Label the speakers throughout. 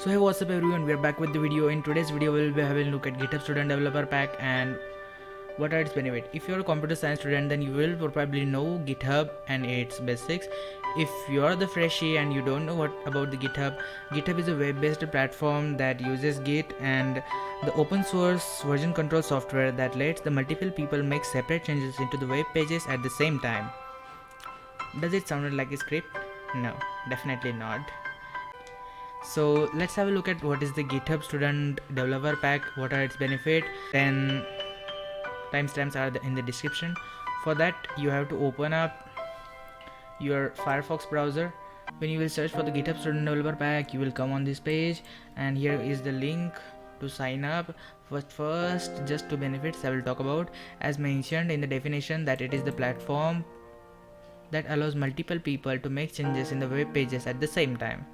Speaker 1: So hey, what's up everyone, we're back with the video. In today's video we'll be having a look at GitHub Student Developer Pack and what are its benefits. If you're a computer science student, then you will probably know GitHub and its basics. If you're the freshie and you don't know what about the GitHub is a web-based platform that uses Git and the open source version control software that lets the multiple people make separate changes into the web pages at the same time. Does it sound like a script? No, definitely not. So let's have a look at what is the GitHub Student Developer Pack, what are its benefits, then timestamps are in the description. For that you have to open up your Firefox browser. When you will search for the GitHub Student Developer Pack, you will come on this page and here is the link to sign up. First just two benefits I will talk about. As mentioned in the definition, that it is the platform that allows multiple people to make changes in the web pages at the same time.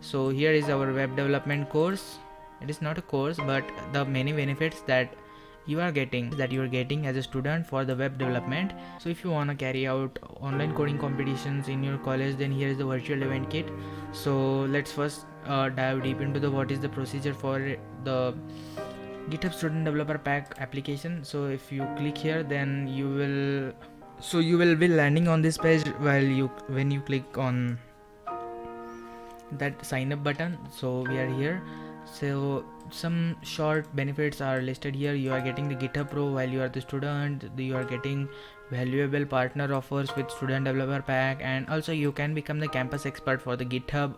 Speaker 1: So here is our web development course. It is not a course, but the many benefits that you are getting as a student for the web development. So if you want to carry out online coding competitions in your college, then here is the virtual event kit. So let's first dive deep into the what is the procedure for the GitHub Student Developer Pack application. So if you click here, then you will be landing on this page when you click on that sign up button. So we are here. So some short benefits are listed here. You are getting the GitHub Pro while you are the student. You are getting valuable partner offers with Student Developer Pack, and also you can become the campus expert for the GitHub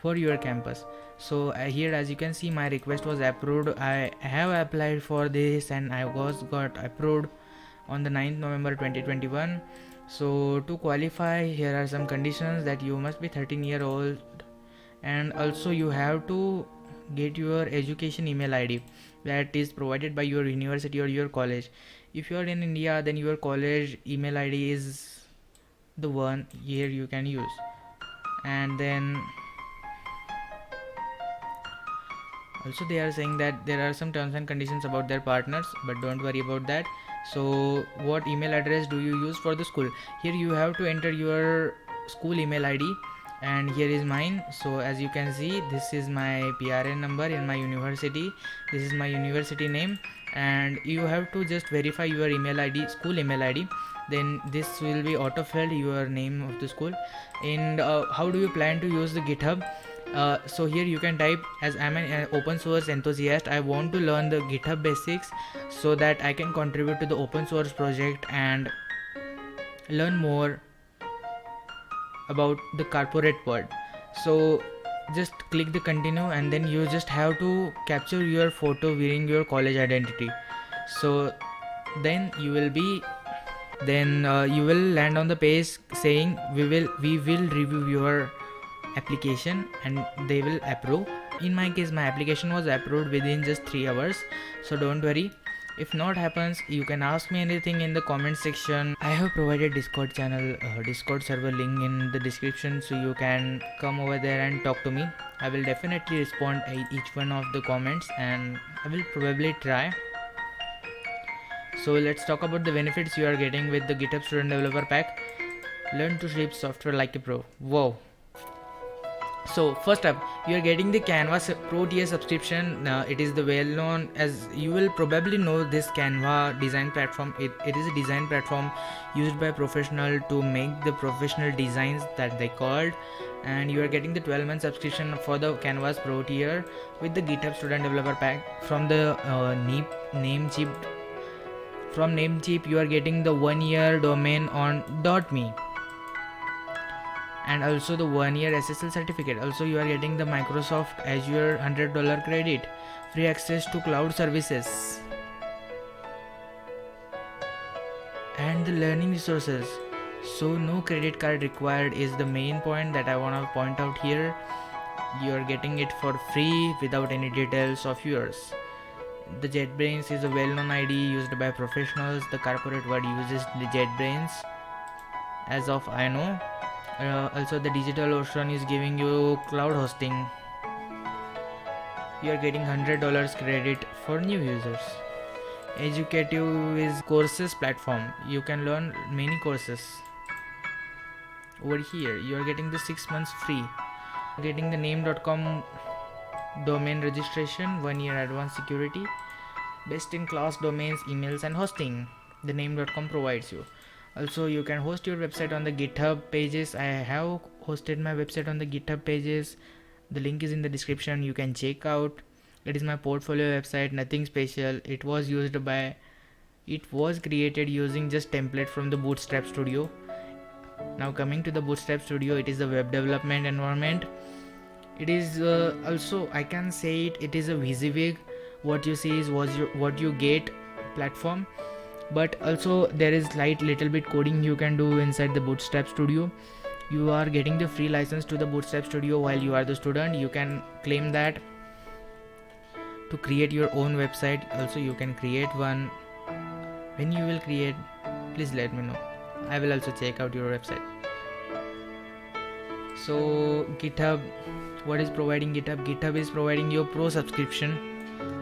Speaker 1: for your campus. So here, as you can see, my request was approved. I have applied for this and I got approved on the 9th November 2021. So to qualify, here are some conditions: that you must be 13-year old, and also you have to get your education email ID that is provided by your university or your college. If you are in India, then your college email ID is the one here you can use. And then also they are saying that there are some terms and conditions about their partners, but don't worry about that. So what email address do you use for the school? Here you have to enter your school email ID, and here is mine. So as you can see, this is my PRN number in my university, this is my university name, and you have to just verify your email ID, school email ID, then this will be auto filled your name of the school. And how do you plan to use the GitHub? So here you can type, as I'm an open source enthusiast, I want to learn the GitHub basics so that I can contribute to the open source project and learn more about the corporate world. So just click the continue, and then you just have to capture your photo wearing your college identity. So then you will land on the page saying we will review your application and they will approve. In my case, my application was approved within just 3 hours, so don't worry. If not happens, you can ask me anything in the comment section. I have provided Discord channel, Discord server link in the description, so you can come over there and talk to me. I will definitely respond each one of the comments, and I will probably try. So let's talk about the benefits you are getting with the GitHub Student Developer Pack. Learn to ship software like a pro. Wow. So first up, you are getting the Canva Pro tier subscription. It is the well known, as you will probably know, this Canva design platform. It is a design platform used by professional to make the professional designs that they called. And you are getting the 12-month subscription for the Canvas Pro tier with the GitHub Student Developer Pack from the Namecheap. From Namecheap, you are getting the 1-year domain on .me. And also the 1-year SSL certificate. Also you are getting the Microsoft Azure $100 credit, free access to cloud services, and the learning resources. So no credit card required is the main point that I want to point out here. You are getting it for free without any details of yours. The JetBrains is a well-known ID used by professionals. The corporate world uses the JetBrains, as of I know. Also the DigitalOcean is giving you cloud hosting. You are getting $100 credit for new users. Educative is courses platform. You can learn many courses. Over here you are getting the 6 months free. Getting the name.com domain registration, 1 year advanced security, best in class domains, emails and hosting. The name.com provides you. Also, you can host your website on the GitHub pages. I have hosted my website on the GitHub pages. The link is in the description. You can check out. It is my portfolio website, nothing special. It was created using just template from the Bootstrap Studio. Now coming to the Bootstrap Studio, it is a web development environment. It is also, I can say it is a WYSIWYG. What you see is what you get platform, but also there is little bit coding you can do inside the Bootstrap Studio. You are getting the free license to the Bootstrap Studio while you are the student. You can claim that to create your own website. Also, you can create one. When you will create, please let me know. I will also check out your website. So GitHub, what is providing GitHub? GitHub is providing your pro subscription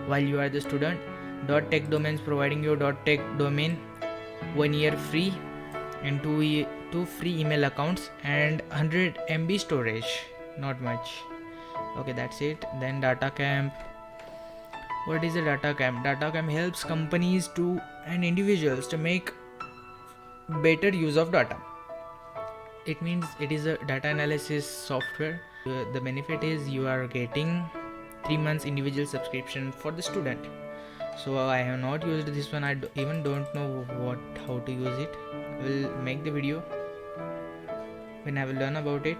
Speaker 1: while you are the student. .tech domains providing your .tech domain, 1 year free and two free email accounts and 100 MB storage. Not much. Okay, that's it. Then data camp. What is a data camp? Data camp helps companies and individuals to make better use of data. It means it is a data analysis software. The benefit is you are getting 3 months individual subscription for the student. So I have not used this one. I even don't know how to use it. I will make the video when I will learn about it.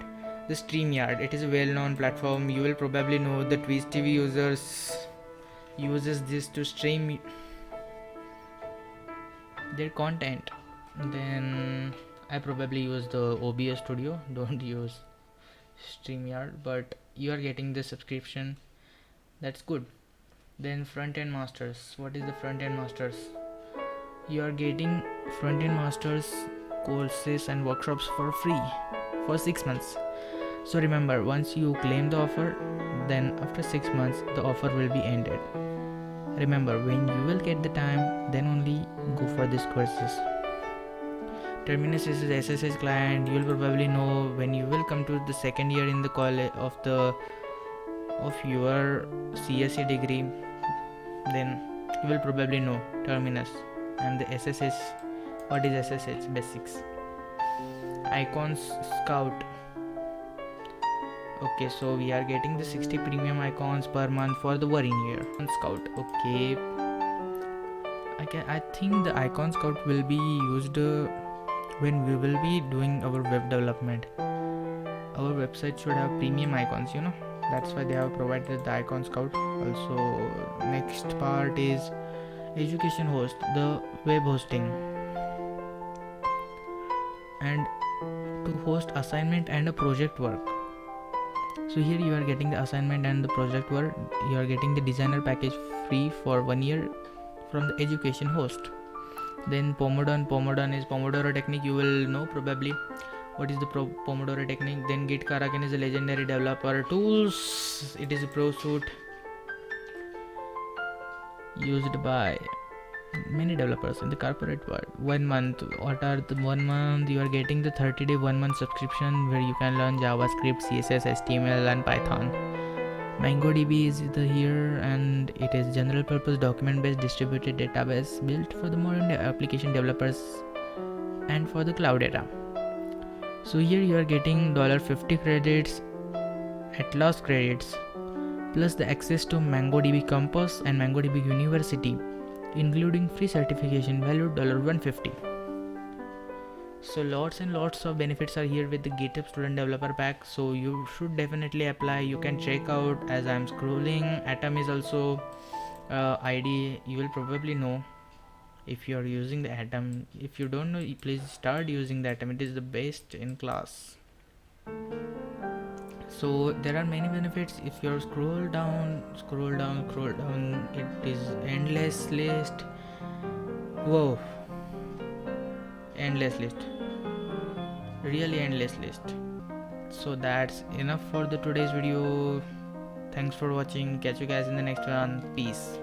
Speaker 1: The StreamYard, it is a well-known platform. You will probably know the Twitch TV users uses this to stream their content. Then I probably use the OBS Studio, don't use StreamYard, but you are getting the subscription. That's good. Then Frontend Masters. What is the Frontend Masters? You are getting Frontend Masters courses and workshops for free for 6 months. So remember, once you claim the offer, then after 6 months the offer will be ended. Remember, when you will get the time, then only go for these courses. Terminus is a SSH client. You will probably know when you will come to the second year in the college of your CSE degree. Then you will probably know Terminus and the SSH. What is SSH? Basics. Icons Scout. Okay, so we are getting the 60 premium icons per month for the 1 year. Scout. Okay. I think the icon scout will be used when we will be doing our web development. Our website should have premium icons, that's why they have provided the icon scout. Also, next part is education host, the web hosting, and to host assignment and a project work. So here you are getting the assignment and the project work. You are getting the designer package free for 1 year from the education host. Then Pomodoro is Pomodoro technique. You will know probably what is the Pomodoro technique. Then Git Kraken is a legendary developer tools. It is a pro suite used by many developers in the corporate world. 1 month. What are the 1 month? You are getting the 30-day 1 month subscription where you can learn JavaScript, CSS, HTML and Python. MongoDB is here, and it is general purpose document based distributed database built for the modern application developers and for the cloud data. So here you are getting $50 credits, Atlas credits, plus the access to MongoDB Campus and MongoDB University, including free certification valued $150. So lots and lots of benefits are here with the GitHub Student Developer Pack. So you should definitely apply. You can check out as I am scrolling. Atom is also ID. You will probably know if you are using the Atom. If you don't know, please start using the Atom. It is the best in class. So there are many benefits. If you scroll down, it is endless list. Whoa, endless list, really endless list. So that's enough for the today's video. Thanks for watching. Catch you guys in the next one. Peace.